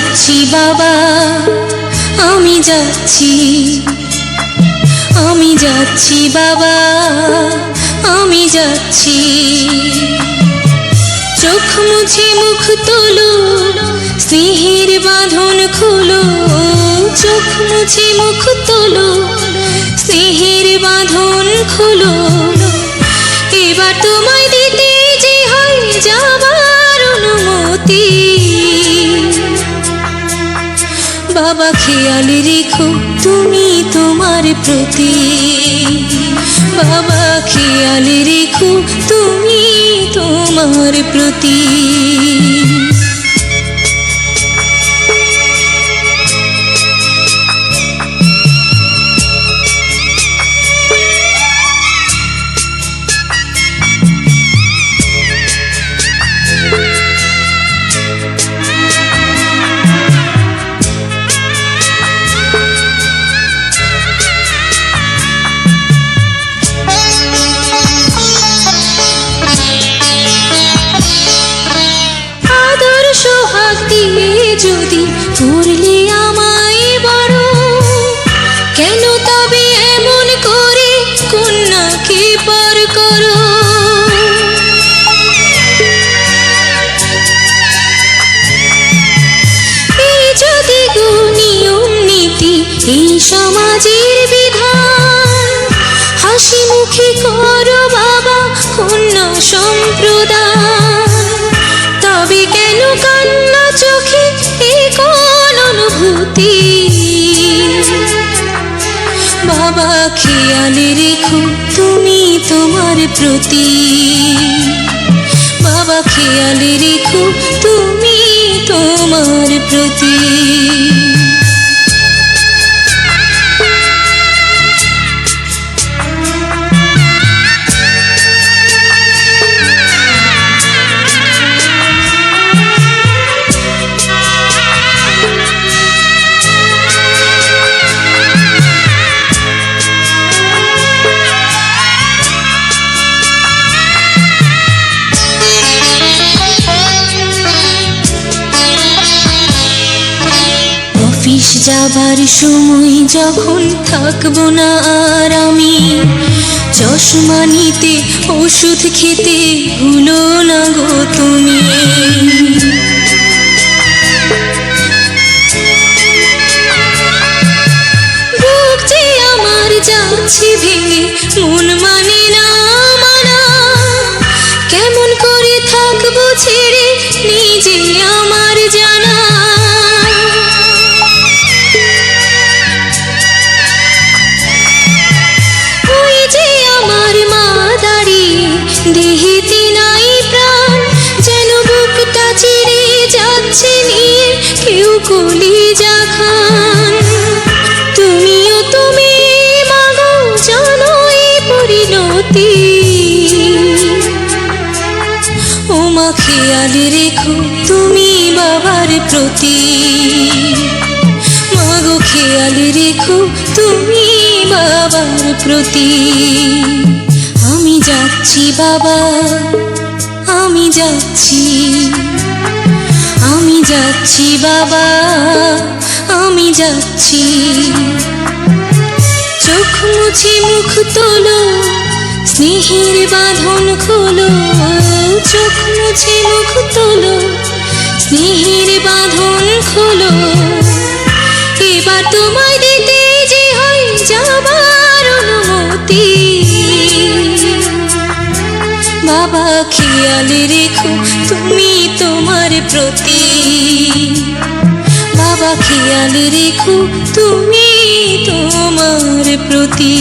যাচ্ছি বাবা, আমি যাচ্ছি, আমি যাচ্ছি বাবা, আমি যাচ্ছি। চোখ মুছে মুখ তোলো, স্নেহের বাঁধন খোলো। চোখ মুছে মুখ তোলো, স্নেহের বাঁধন খোলো। এবার তোমায় দিতে যে হয় যাবার অনুমতি। বাবা খেয়াল রেখো তুমি তোমার প্রতি, বাবা খেয়াল রেখো তুমি তোমার প্রতি। যদি করলে আমায় বড়, কেন তবে এমন করে কন্যাকে পর করো? এই যদি নিয়ম নীতি, এই সমাজের বিধান, হাসি মুখে করো বাবা কন্যা সম্প্রদান। তবে কেন কান্না চোখে এই কোন অনুভূতি? বাবা খেয়াল রেখো তুমি তোমার প্রতি, বাবা খেয়াল রেখো তুমি তোমার প্রতি। অফিস যাবার সময় যখন থাকবো না আর আমি, চশমা নিতে ওষুধ খেতে ভুলো না গো তুমি। বুক যে আমার যাচ্ছে ভেঙে, মন মানে না মানা। কেমন করে থাকবো ছেড়ে নিজে আমার জানা। দেহেতে নাই প্রাণ, যেন বুকটা চিরে যাচ্ছে নিয়ে কেউ কলিজা খান। তুমিও তুমি মাগো জানো এই পরিণতি। ও মা খেয়াল রেখো তুমি বাবার প্রতি, মাগো খেয়াল রেখো তুমি বাবার প্রতি। আমি যাচ্ছি বাবা, আমি যাচ্ছি, আমি যাচ্ছি বাবা, আমি যাচ্ছি। চোখ মুছে মুখ তোলো, স্নেহের বাঁধন খোলো। চোখ মুছে মুখ তোলো, স্নেহের বাঁধন খোলো। এবার তোমায় দিতে যে হয় যাবার অনুমতি। বাবা খেয়াল রেখো তুমি তোমার প্রতি, বাবা খেয়াল রেখো তুমি তোমার প্রতি।